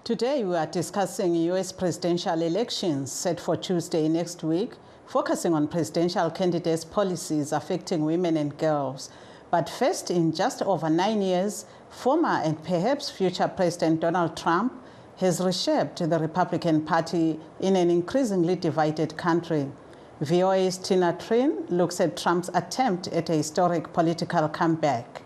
Today, we are discussing U.S. presidential elections set for Tuesday next week, focusing on presidential candidates' policies affecting women and girls. But first, in just over 9 years, former and perhaps future President Donald Trump has reshaped the Republican Party in an increasingly divided country. VOA's Tina Trin looks at Trump's attempt at a historic political comeback.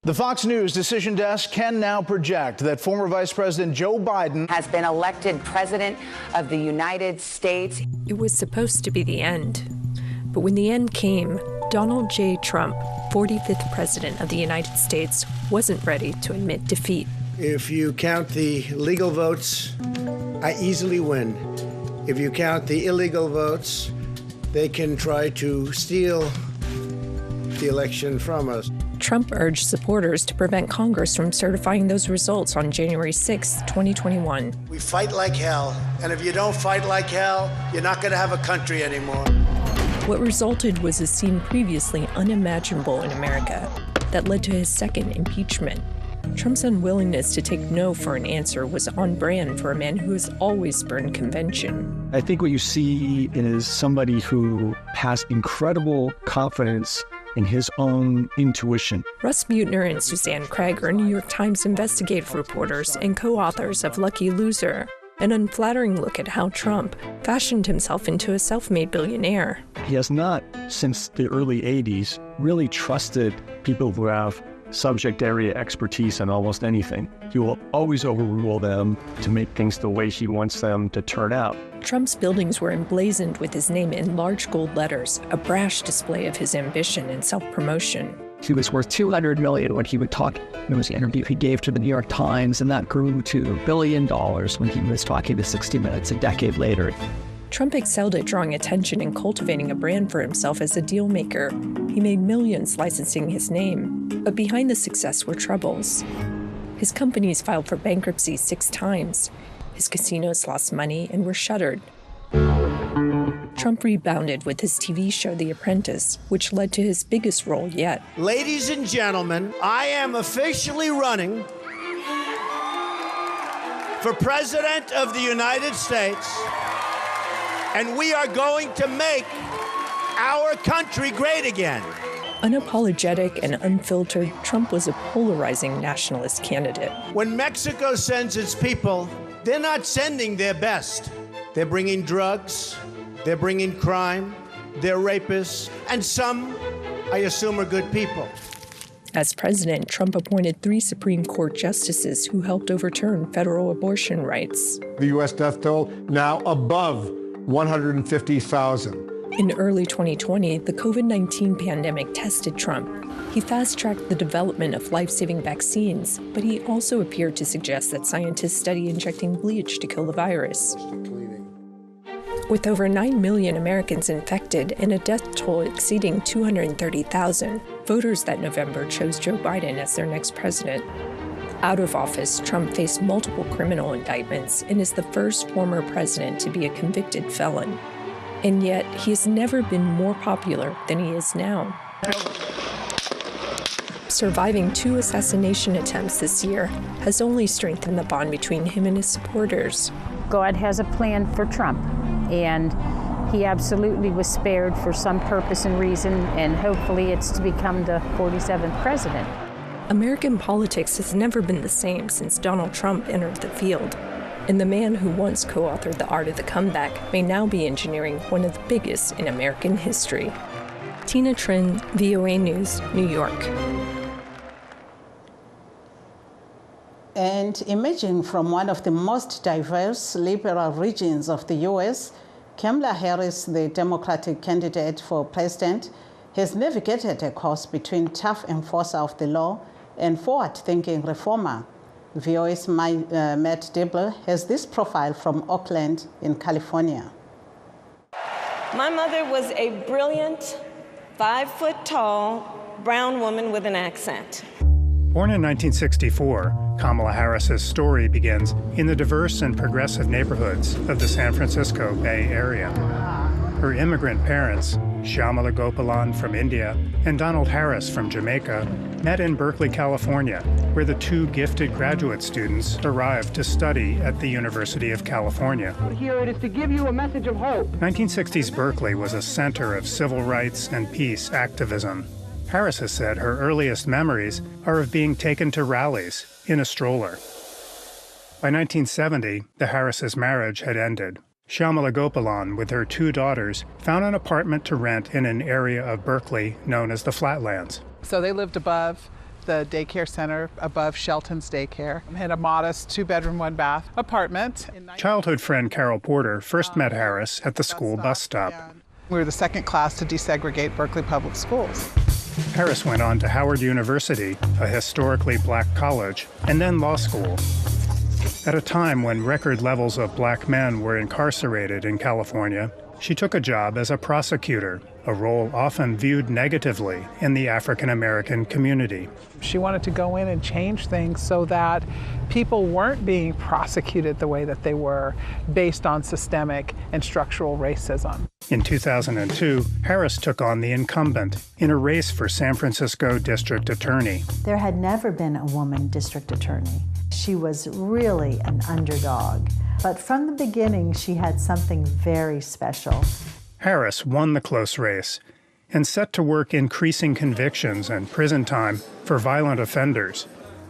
The Fox News decision desk can now project that former Vice President Joe Biden has been elected President of the United States. It was supposed to be the end. But when the end came, Donald J. Trump, 45th President of the United States, wasn't ready to admit defeat. If you count the legal votes, I easily win. If you count the illegal votes, they can try to steal the election from us. Trump urged supporters to prevent Congress from certifying those results on January 6, 2021. We fight like hell, and if you don't fight like hell, you're not going to have a country anymore. What resulted was a scene previously unimaginable in America that led to his second impeachment. Trump's unwillingness to take no for an answer was on brand for a man who has always spurned convention. I think what you see is somebody who has incredible confidence in his own intuition. Russ Mutner and Suzanne Craig are New York Times investigative reporters and co-authors of Lucky Loser, an unflattering look at how Trump fashioned himself into a self-made billionaire. He has not, since the early 80s, really trusted people who have subject area expertise in almost anything. He will always overrule them to make things the way he wants them to turn out. Trump's buildings were emblazoned with his name in large gold letters, a brash display of his ambition and self-promotion. He was worth $200 million when he would talk. There was an interview he gave to the New York Times, and that grew to $1 billion when he was talking to 60 Minutes a decade later. Trump excelled at drawing attention and cultivating a brand for himself as a deal maker. He made millions licensing his name, but behind the success were troubles. His companies filed for bankruptcy 6 times. His casinos lost money and were shuttered. Trump rebounded with his TV show The Apprentice, which led to his biggest role yet. Ladies and gentlemen, I am officially running for President of the United States, and we are going to make our country great again. Unapologetic and unfiltered, Trump was a polarizing nationalist candidate. When Mexico sends its people, they're not sending their best. They're bringing drugs, they're bringing crime, they're rapists, and some, I assume, are good people. As president, Trump appointed 3 Supreme Court justices who helped overturn federal abortion rights. The U.S. death toll now above 150,000. In early 2020, the COVID-19 pandemic tested Trump. He fast-tracked the development of life-saving vaccines, but he also appeared to suggest that scientists study injecting bleach to kill the virus. With over 9 million Americans infected and a death toll exceeding 230,000, voters that November chose Joe Biden as their next president. Out of office, Trump faced multiple criminal indictments and is the first former president to be a convicted felon. And yet, he has never been more popular than he is now. Surviving 2 assassination attempts this year has only strengthened the bond between him and his supporters. God has a plan for Trump, and he absolutely was spared for some purpose and reason, and hopefully it's to become the 47th president. American politics has never been the same since Donald Trump entered the field. And the man who once co-authored The Art of the Comeback may now be engineering one of the biggest in American history. Tina Trin, VOA News, New York. And emerging from one of the most diverse liberal regions of the U.S., Kamala Harris, the Democratic candidate for president, has navigated a course between tough enforcer of the law and forward-thinking reformer. VOA's Matt Dibble has this profile from Oakland in California. My mother was a brilliant, 5-foot-tall, brown woman with an accent. Born in 1964, Kamala Harris's story begins in the diverse and progressive neighborhoods of the San Francisco Bay Area. Her immigrant parents, Shyamala Gopalan from India and Donald Harris from Jamaica, met in Berkeley, California, where the two gifted graduate students arrived to study at the University of California. Here it is to give you a message of hope. 1960s Berkeley was a center of civil rights and peace activism. Harris has said her earliest memories are of being taken to rallies in a stroller. By 1970, the Harris' marriage had ended. Shyamala Gopalan, with her two daughters, found an apartment to rent in an area of Berkeley known as the Flatlands. So they lived above the daycare center, above Shelton's daycare, had a modest 2-bedroom, 1-bath apartment. Childhood friend Carol Porter first met Harris at the school bus stop. We were the second class to desegregate Berkeley Public Schools. Harris went on to Howard University, a historically black college, and then law school. At a time when record levels of black men were incarcerated in California, she took a job as a prosecutor, a role often viewed negatively in the African-American community. She wanted to go in and change things so that people weren't being prosecuted the way that they were based on systemic and structural racism. In 2002, Harris took on the incumbent in a race for San Francisco District Attorney. There had never been a woman district attorney. She was really an underdog. But from the beginning, she had something very special. Harris won the close race and set to work increasing convictions and prison time for violent offenders,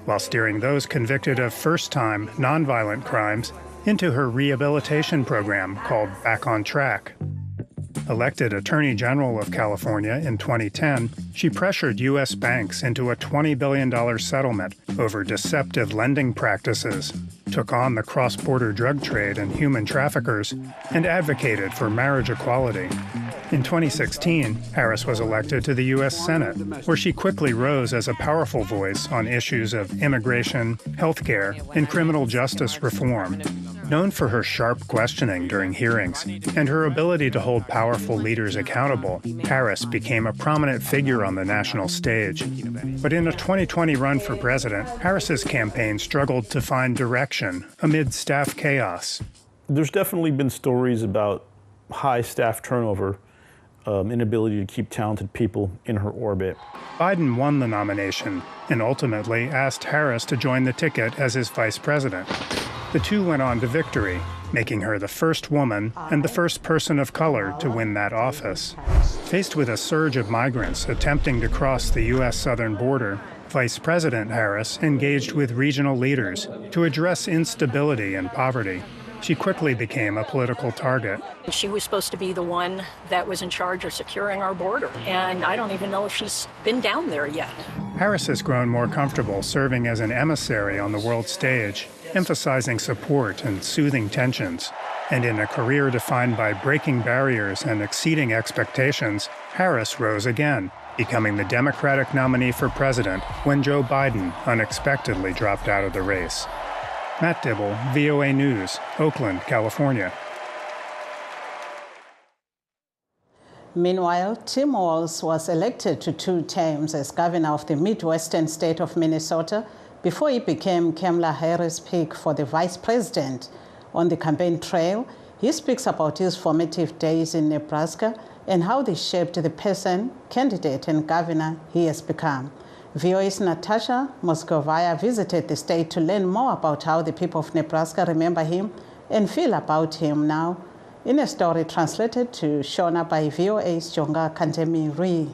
while steering those convicted of first-time nonviolent crimes into her rehabilitation program called Back on Track. Elected Attorney General of California in 2010, she pressured U.S. banks into a $20 billion settlement over deceptive lending practices, took on the cross-border drug trade and human traffickers, and advocated for marriage equality. In 2016, Harris was elected to the U.S. Senate, where she quickly rose as a powerful voice on issues of immigration, healthcare, and criminal justice reform. Known for her sharp questioning during hearings and her ability to hold powerful leaders accountable, Harris became a prominent figure on the national stage. But in a 2020 run for president, Harris's campaign struggled to find direction amid staff chaos. There's definitely been stories about high staff turnover, inability to keep talented people in her orbit. Biden won the nomination and ultimately asked Harris to join the ticket as his vice president. The two went on to victory, making her the first woman and the first person of color to win that office. Faced with a surge of migrants attempting to cross the U.S. southern border, Vice President Harris engaged with regional leaders to address instability and poverty. She quickly became a political target. She was supposed to be the one that was in charge of securing our border, and I don't even know if she's been down there yet. Harris has grown more comfortable serving as an emissary on the world stage, emphasizing support and soothing tensions. And in a career defined by breaking barriers and exceeding expectations, Harris rose again, becoming the Democratic nominee for president when Joe Biden unexpectedly dropped out of the race. Matt Dibble, VOA News, Oakland, California. Meanwhile, Tim Walz was elected to 2 terms as governor of the Midwestern state of Minnesota before he became Kamala Harris' pick for the vice president. On the campaign trail, he speaks about his formative days in Nebraska and how they shaped the person, candidate, and governor he has become. VOA's Natasha Moscovaya visited the state to learn more about how the people of Nebraska remember him and feel about him now, in a story translated to Shona by VOA's Jonga Kantemi-Rui.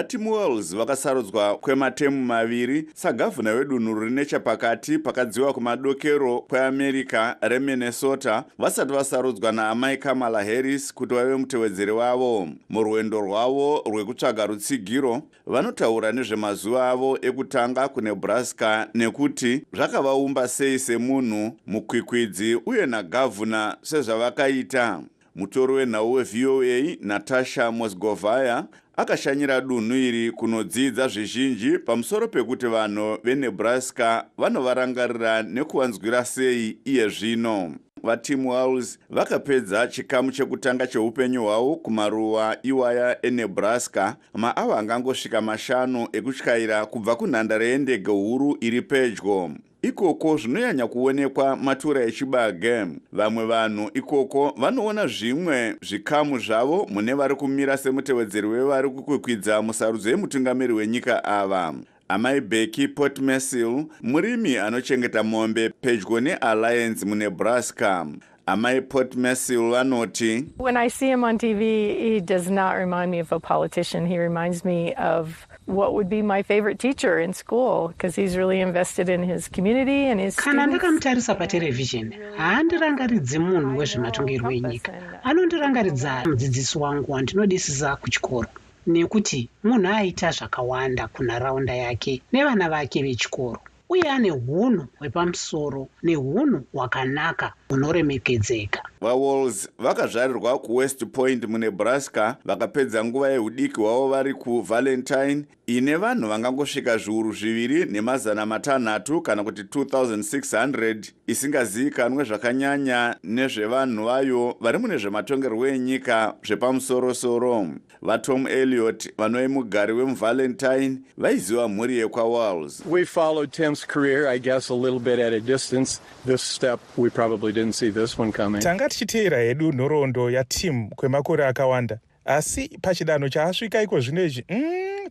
Tim Walz vakasarudzwa kwematemu maviri sagavhuna wedunhu rine chapakati pakadziwa kumadokero kweAmerica reMinnesota vasati vasarudzwa naamai Kamala Harris kuti vave mutevedzeri wavo. Murwendo rwavo rwekutsvaga rutsigiro, vanotaura nezvemazuva avo ekutanga kuNebraska nekuti zvakavaumba sei semunhu, mukwikwidzi uye nagavhuna sezvavakaita. Mutori wenhau weVOA Natasha Moscovaya akashanyira dunhu iri kunodzidza zvizhinji pamusoro pekuti vanhu veNebraska vanovarangarira nekuvanzwira sei iye zvino. Tim Walz vakapedza chikamu chekutanga cheupenyu hwavo kumaruwa iwaya eNebraska maava angangosvika 5 ekutyaira kubva kunhandare yendege huru iri pedyo. ikoko zvinonyanya kuonekwa matura echibage. Vamwe vanhu ikoko vanoona zvimwe zvikamu zvavo mune vari kumira semutevedzeri wevari kukwikwidza musarudzo yemutungamiri wenyika ava. Amai Becky Potmesil, murimi anochengeta mombe pedyo neAlliance muNebraska. Amai Potmesil vanoti, when I see him on TV, he does not remind me of a politician. He reminds me of what would be my favorite teacher in school, because he's really invested in his community and his kana ndakamutarisa patelevision haandirangaridzi munhu wezvematongerwo enyika, anondirangaridza mudzidzisi wangu wandinodisisa kuchikoro, nekuti munhu aita zvakawanda kunharaunda yake nevana vake vechikoro, uye ane hunhu hwepamusoro nehunhu hwakanaka hunoremekedzeka. VaWalls vakazvarirwa kuWest Point muNebraska vakapedza nguva yehudiki hwavo vari kuValentine ine vanhu vangangosvika zviuru 2,600 kana kuti 2,600 isingazivikanwe zvakanyanya nezvevanhu vayo vari mune zvematongerwo enyika zvepamusoro-soro. VaTom Elliott vanove mugari wemuValentine vaiziva mhuri yekwaWalls. We followed Tim's career, I guess, a little bit at a distance. This step, we probably didn't see this one coming. Tanga tichiteera hedu nhoroondo yaTim kwemakore akawanda, asi pachidanho chaasvika iko zvinezvi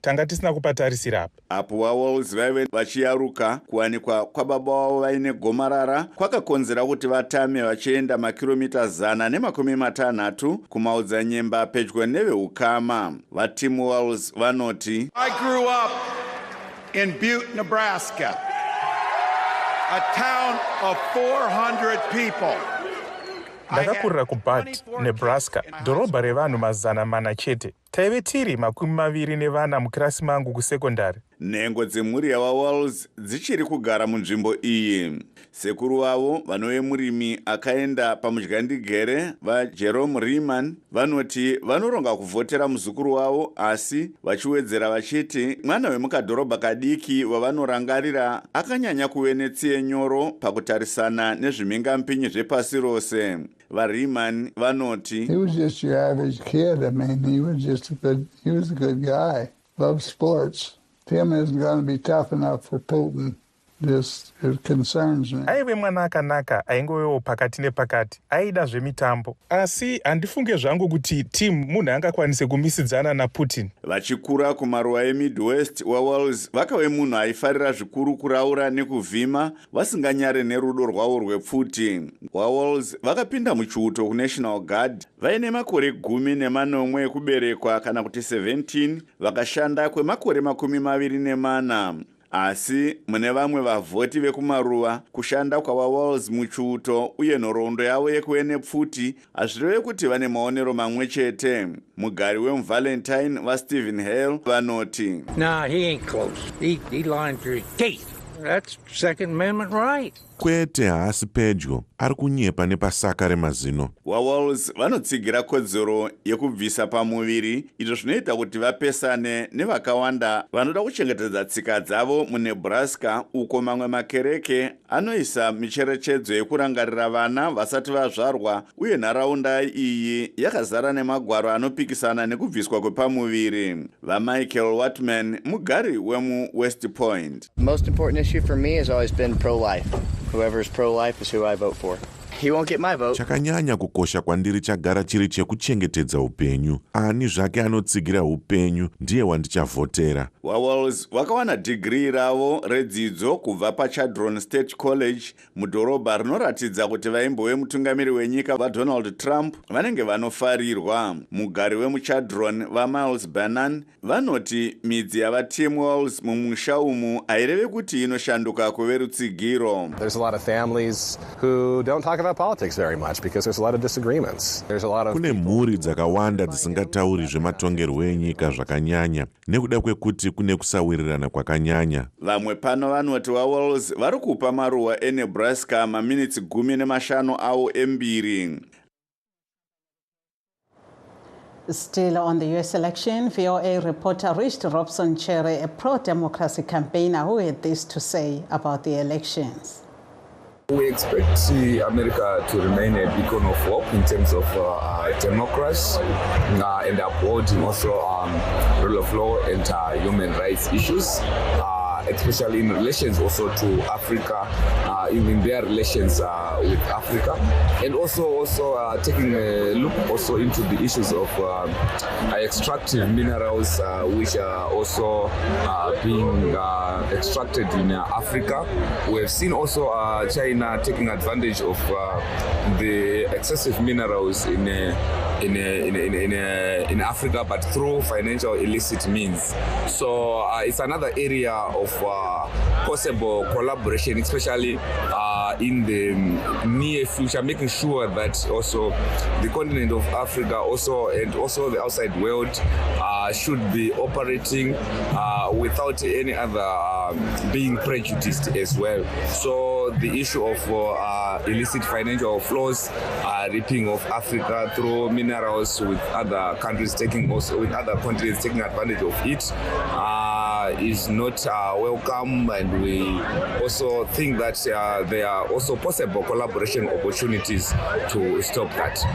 tanga tisina kupatarisira apa. Apo vaWalls vaive vachiyaruka kuwanikwa kwababa wavo vaine gomarara kwakakonzera kuti vatame vachienda makiromita 160 kumaodzanyemba pedyo neveukama. VaTim Walls vanoti, I grew up in Butte, Nebraska, a town of 400 people. Ndakakurira kuButte, Nebraska, dhorobha revanhu 400 chete. Taive tiri 24 mukirasi mangu kusekondari. Nhengo dzemhuri yavaWalls dzichiri kugara munzvimbo iyi. Sekuru wavo vanove murimi akaenda pamudyandigere vaJerome Riemann vanoti vanoronga kuvhotera muzukuru wavo, asi vachiwedzera vachiti mwana wemukadhorobha kadiki wavanorangarira akanyanya kuve netsiye nyoro pakutarisana nezvimhingampinyi zvepasi rose. VaRiemann vanoti, he was just your average kid. I mean, he was a good guy. Loved sports. Tim isn't going to be tough enough for Putin. It concerns me. Aive mwana akanaka aingovewo pakati nepakati, aida zvemitambo, asi handifunge zvangu kuti Tim munhu angakwanise kumisidzana naPutin. Vachikura kumaruwa eMidwest, vaWalls vakave munhu aifarira zvikuru kuraura nekuvhima vasinganyare nerudo rwavo rwepfuti. VaWalls vakapinda muchiuto kuNational Guard vaine makore 14 ekuberekwa kana kuti 17, vakashanda kwemakore 24. Asi mune vamwe vavhoti vekumaruva kushanda kwavaWalls muchiuto uye nhoroondo yavo yekuve nepfuti hazvireve kuti vane maonero mamwe chete. Mugari wemuValentine vaStephen Hale vanoti, Nah, he ain't close. He lying through his teeth. That's Second Amendment right. Kwete haasi pedyo, ari kunyepa nepasaka remazino. VaWalls vanotsigira kodzero yekubvisa pamuviri, izvo zvinoita kuti vapesane nevakawanda vanoda kuchengetedza tsika dzavo muNebraska, uko mamwe makereke anoisa micherechedzo yekurangarira vana vasati vazvarwa, uye nharaunda iyi yakazara nemagwaro anopikisana nekubviswa kwepamuviri. VaMichael Watman mugari wemuWest Point. The most important issue for me has always been pro-life. Whoever is pro-life is who I vote for. He won't get my vote. Chakanyanya kukosha kwandiri chagara chiri chekuchengetedza upenyu. Ani zvake anotsigira upenyu ndiye wandichavhotera. VaWalls vakawana dhigiri ravo redzidzo kubva paChadron State College mudhorobha rinoratidza kuti vaimbove mutungamiri wenyika vaDonald Trump vanenge vanofarirwa. Mugari wemuChadron vaMiles Bannon vanoti midzi yavaTim Walls mumusha umu haireve kuti inoshanduka kuve rutsigiro. There's a lot of families who don't talk about politics very much because there's a lot of disagreements. There's a lot of kune mhuri dzakawanda dzisingatauri zvematongerwo enyika zvakanyanya nekuda kwekuti kune kusawirirana kwakanyanya. Vamwe pano vanoti vaWalls vari kupa maruwa eNebraska maminitsi 15 avo embiri. Still on the US election, VOA reporter reached Robson Cherry, a pro-democracy campaigner who had this to say about the elections. We expect America to remain a beacon of hope in terms of democracy and upholding also rule of law and human rights issues. especially in relations also to Africa, in their relations with Africa, and also taking a look also into the issues of extractive minerals, which are also being extracted in Africa. We have seen also China taking advantage of the excessive minerals in Africa, but through financial illicit means. So it's another area of possible collaboration, especially in the near future, making sure that also the continent of Africa and also the outside world should be operating without any other being prejudiced as well. So the issue of illicit financial flows, ripping of Africa through minerals with other countries taking advantage of it is not welcome, and we also think that there are also possible collaboration opportunities to stop that.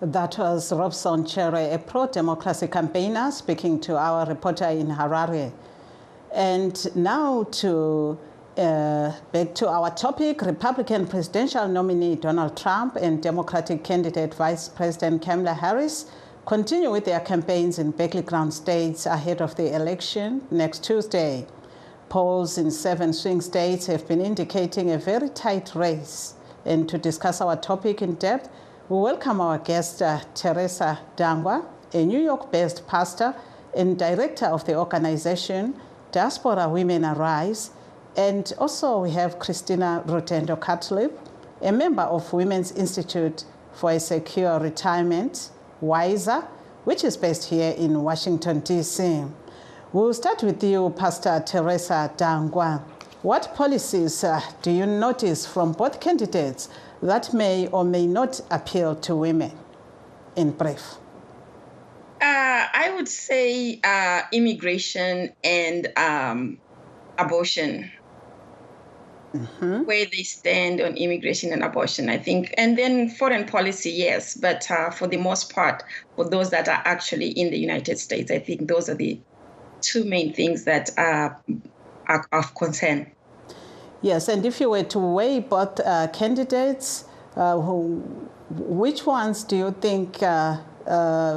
That was Robson Chere, a pro-democracy campaigner, speaking to our reporter in Harare. And now back to our topic. Republican presidential nominee Donald Trump and Democratic candidate Vice President Kamala Harris continue with their campaigns in battleground states ahead of the election next Tuesday. Polls in 7 swing states have been indicating a very tight race. And to discuss our topic in depth, we welcome our guest, Teresa Dangwa, a New York-based pastor and director of the organization Diaspora Women Arise. And also we have Christina Rotendo Catlip, a member of Women's Institute for a Secure Retirement, WISER, which is based here in Washington, D.C. We'll start with you, Pastor Teresa Dangwa. What policies do you notice from both candidates that may or may not appeal to women, in brief? I would say immigration and abortion. Where they stand on immigration and abortion, I think. And then foreign policy, yes. But for the most part, for those that are actually in the United States, I think those are the two main things that are of concern. Yes, and if you were to weigh both candidates, which ones do you think,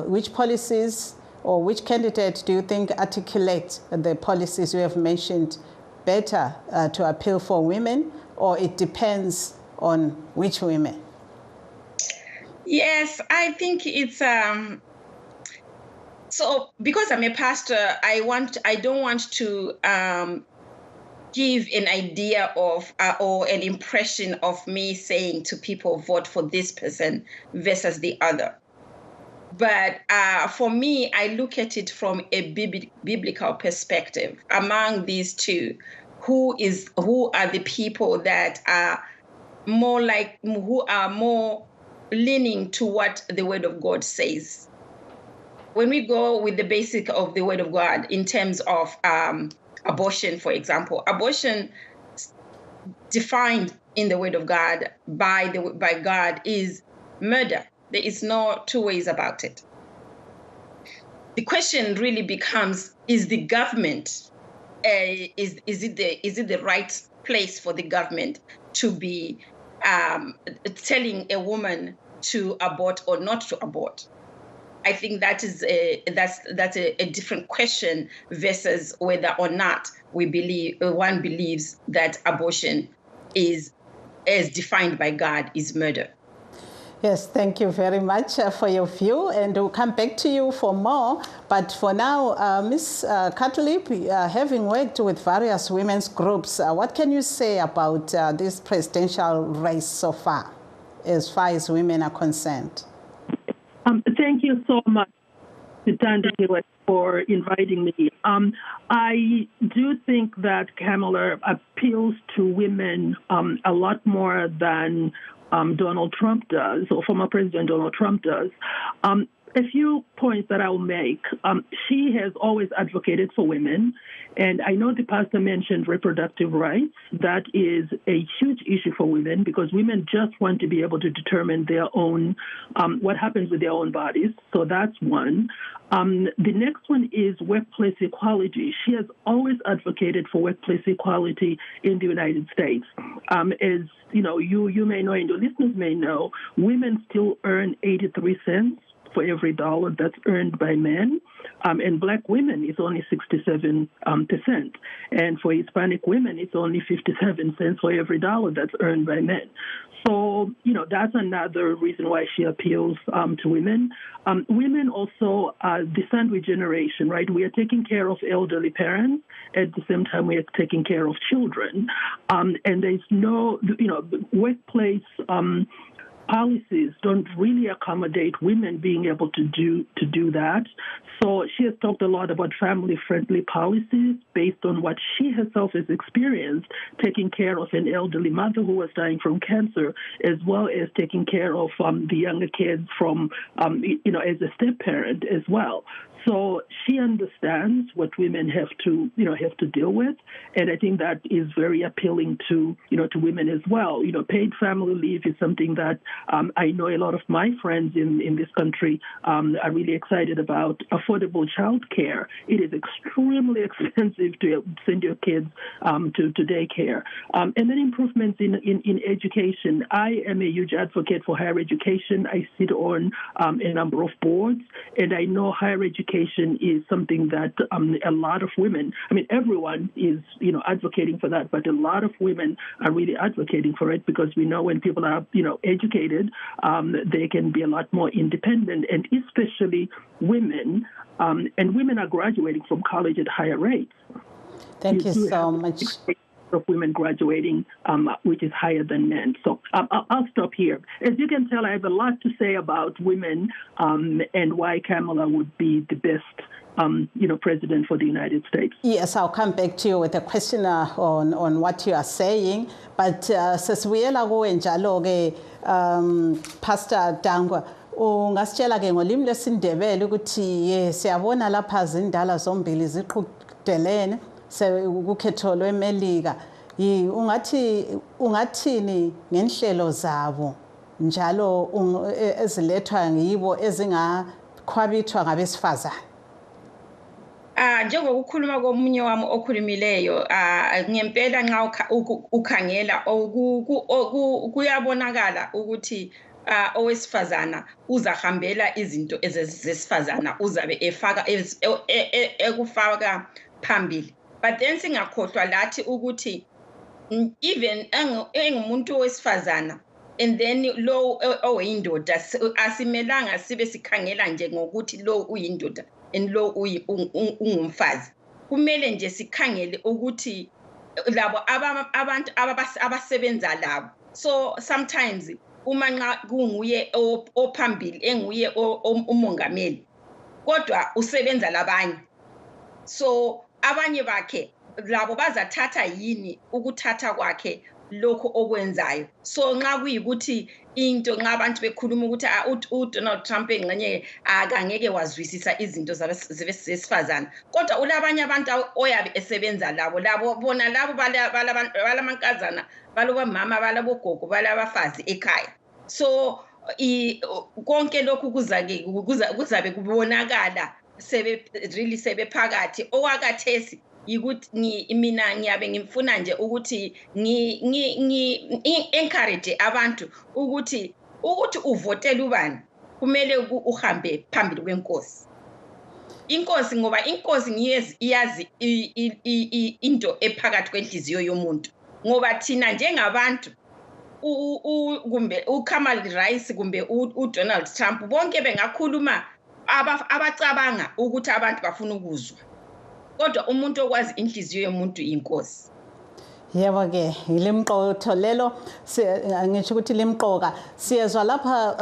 which policies or which candidate do you think articulate the policies you have mentioned better to appeal for women, or it depends on which women? Yes, I think it's so because I'm a pastor, I don't want to give an idea of or an impression of me saying to people vote for this person versus the other. But for me, I look at it from a biblical perspective. Among these two, who are the people that are more leaning to what the Word of God says? When we go with the basic of the Word of God in terms of abortion, for example, abortion defined in the Word of God by God is murder. There is no two ways about it. The question really becomes: is the government is it the right place for the government to be telling a woman to abort or not to abort? I think that's a different question versus whether or not one believes that abortion is, as defined by God, is murder. Yes, thank you very much for your view, and we'll come back to you for more. But for now, Ms. Catlip, having worked with various women's groups, what can you say about this presidential race so far as women are concerned? Thank you so much, Tanda, for inviting me. I do think that Kamala appeals to women a lot more than Donald Trump does, or former President Donald Trump does. a few points that I'll make. She has always advocated for women, and I know the pastor mentioned reproductive rights. That is a huge issue for women because women just want to be able to determine their own, what happens with their own bodies. So that's one. The next one is workplace equality. She has always advocated for workplace equality in the United States. As you know, you may know and your listeners may know, women still earn 83 cents for every dollar that's earned by men, and black women is only 67%, and for Hispanic women it's only 57 cents for every dollar that's earned by men. So, that's another reason why she appeals to women. Women also are the sandwich generation, right? We are taking care of elderly parents. At the same time, we are taking care of children. And there's no, workplace policies don't really accommodate women being able to do that. So she has talked a lot about family-friendly policies based on what she herself has experienced, taking care of an elderly mother who was dying from cancer, as well as taking care of the younger kids from, as a step-parent as well. So she understands what women have to deal with, and I think that is very appealing to women as well. Paid family leave is something that I know a lot of my friends in this country are really excited about. Affordable child care. It is extremely expensive to send your kids to daycare. And then improvements in education. I am a huge advocate for higher education. I sit on a number of boards, and I know higher education is something that a lot of women, everyone is, advocating for that, but a lot of women are really advocating for it because we know when people are, educated, they can be a lot more independent, and especially women, and women are graduating from college at higher rates. Thank you so much. Of women graduating, which is higher than men. So I'll stop here. As you can tell, I have a lot to say about women and why Kamala would be the best president for the United States. Yes, I'll come back to you with a question on what you are saying. But sesibuyela kuwe njalo ke Pastor Dangwa, ungasitshela ke ngolimi lwesindebele ukuthi siyabona lapha zindala zombili ziqhudelene ukhetho lweMelika. Ungathini ngenhlelo zabo njalo ezilethwa yibo ezingakhwabithwa ngabesifazane? Njengokukhuluma komunye wami okhulumileyo, ngempela nxa ukhangela kuyabonakala ukuthi owesifazana uzahambela izinto ezesifazana, uzabe ekufaka phambili. But then singakhohlwa lathi ukuthi even engumuntu wesifazana and then lo oyindoda asimelanga sibe sikhangela nje ngokuthi lo uyindoda and lo ungumfazi. Kumele nje sikhangele ukuthi labo abantu abasebenza labo. So sometimes uma nxa kunguye ophambili enguye umongameli kodwa usebenza labanye, so abanye bakhe labo bazathatha yini ukuthatha kwakhe lokho okwenzayo. So nxa kuyikuthi into nxa abantu bekhuluma ukuthi uDonald Trump engxenye akangeke wazwisisa izinto zabesifazana, kodwa ulabanye abantu oyabe esebenza labo bona labo balamankazana, balabomama, balabogogo, balabafazi ekhaya. So konke lokhu kuzabe kubonakala sebe phakathi. Owakathesi yikuthi mina ngiyabe ngifuna nje ukuthi encourage abantu ukuthi uvotele ubani kumele uhambe phambili kwenkosi. Inkosi ngoba inkosi iyazi into ephakathi kwenhliziyo yomuntu, ngoba thina njengabantu kumbe uKamala Harris kumbe uDonald Trump bonke bengakhuluma abacabanga ukuthi abantu bafuna ukuzwa, kodwa umuntu okwazi inhliziyo yomuntu inkosi. Yebo ke ilimqotho lelo ngisho ukuthi limqoka siyezwa lapha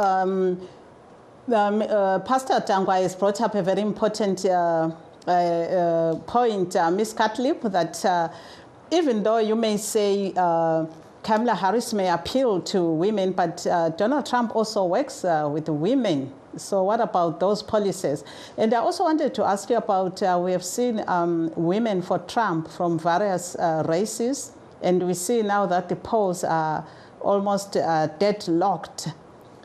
Pastor Dangwa has brought up a very important point, Ms. Catlip, that even though you may say Kamala Harris may appeal to women, but Donald Trump also works with women So what about those policies? And I also wanted to ask you about, we have seen women for Trump from various races, and we see now that the polls are almost deadlocked.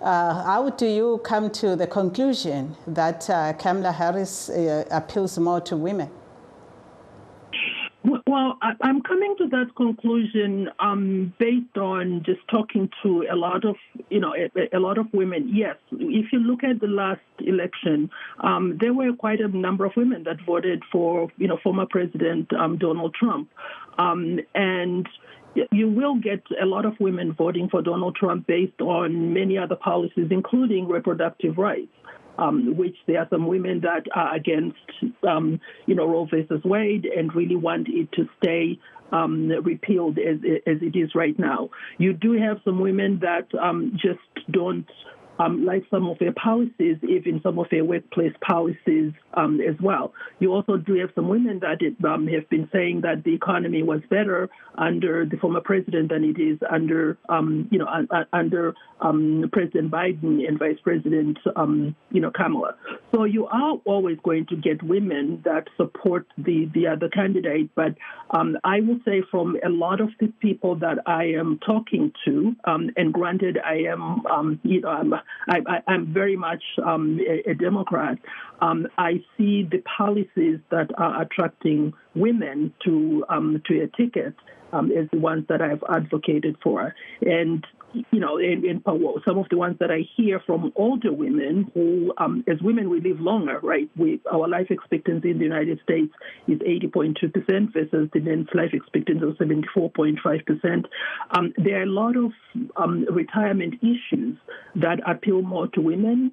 How do you come to the conclusion that Kamala Harris appeals more to women? Well, I'm coming to that conclusion based on just talking to a lot of women. Yes, if you look at the last election, there were quite a number of women that voted for, former President Donald Trump, and you will get a lot of women voting for Donald Trump based on many other policies, including reproductive rights. Which there are some women that are against, Roe versus Wade and really want it to stay repealed as it is right now. You do have some women that just don't like some of their policies, even some of their workplace policies as well. You also do have some women that have been saying that the economy was better under the former president than it is under, under President Biden and Vice President, Kamala. So you are always going to get women that support the other candidate. But I will say from a lot of the people that I am talking to, and granted I am, I'm very much a Democrat. I see the policies that are attracting women to a ticket as the ones that I've advocated for. And some of the ones that I hear from older women who, as women, we live longer, right? Our life expectancy in the United States is 80.2% versus the men's life expectancy of 74.5%. There are a lot of retirement issues that appeal more to women.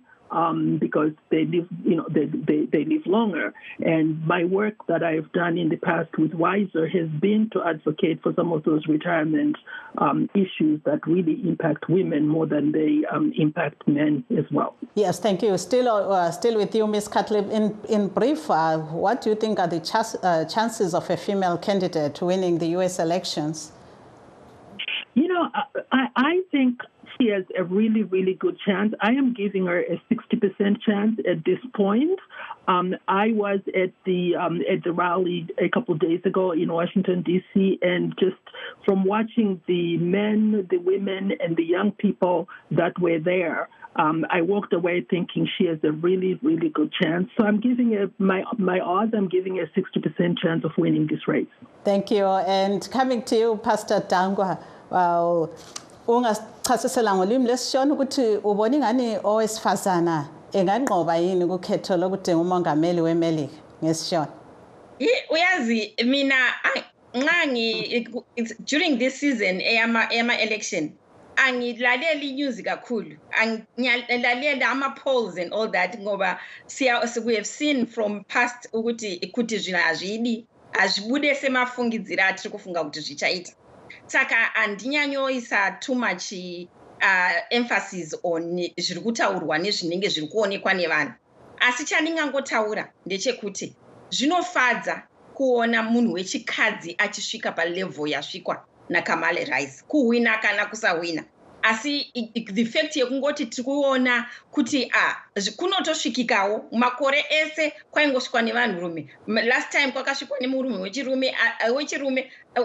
Because they live, they live longer. And my work that I've done in the past with Wiser has been to advocate for some of those retirement issues that really impact women more than they impact men as well. Yes, thank you. Still with you, Ms. Cutlip. In brief, what do you think are the chances of a female candidate winning the U.S. elections? I think she has a really, really good chance. I am giving her a 60% chance at this point. I was at the rally a couple of days ago in Washington, D.C., and just from watching the men, the women, and the young people that were there, I walked away thinking she has a really, really good chance. So I'm giving my odds, I'm giving a 60% chance of winning this race. Thank you. And coming to you, Pastor Dangwa, ungasichasisela ngolimi lesishona ukuthi ubona ingani owesifazana enganqoba yini kukhetho lokudinga umongameli weMelika ngesishona? Uyazi mina during this season eyama election angilalela inews kakhulu, angilalela ama polls and all that ngoba we have seen from past ukuthi zvinazvidi azvibude semafungidzira atiri kufunga kuti zvichaita. Saka andinyanyoisa too much emphasis on zviri kutaurwa nezvinenge zviri kuonekwa nevanhu. Asi chandingangotaura ndechekuti zvinofadza kuona munhu wechikadzi achisvika palevel yasvikwa naKamala Harris, kuwina kana kusawina. Asi the fact yekungoti tikuona kuti kunotosvikikawo makore ese kwaingosvikwa nevanhurume. Last time kwakasvikwa nemurume wechirume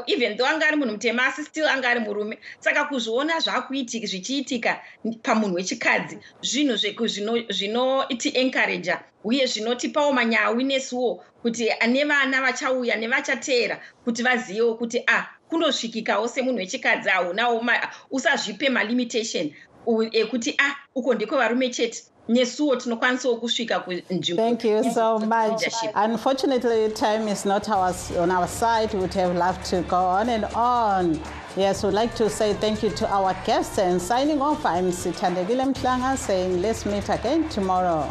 even though angari munhu mutema asi still angari murume. Saka kuzviona zvichiitika pamunhu wechikadzi zvinhu zvinoti encourage uye zvinotipawo manyawi nesuwo kuti nevana vachauya nevachateera kuti vazivewo kuti kunosvikikawo semunhu wechikadzi nawo usazvipe malimitation ekuti uko ndiko varume chete. Nesuwo tinokwanisawo kusvika kunzvimbo. Thank you so much. Unfortunately, time is not on our side. We would have loved to go on and on. Yes, we'd like to say thank you to our guests, and signing off, I'm Sithandegile Mhlanga saying let's meet again tomorrow.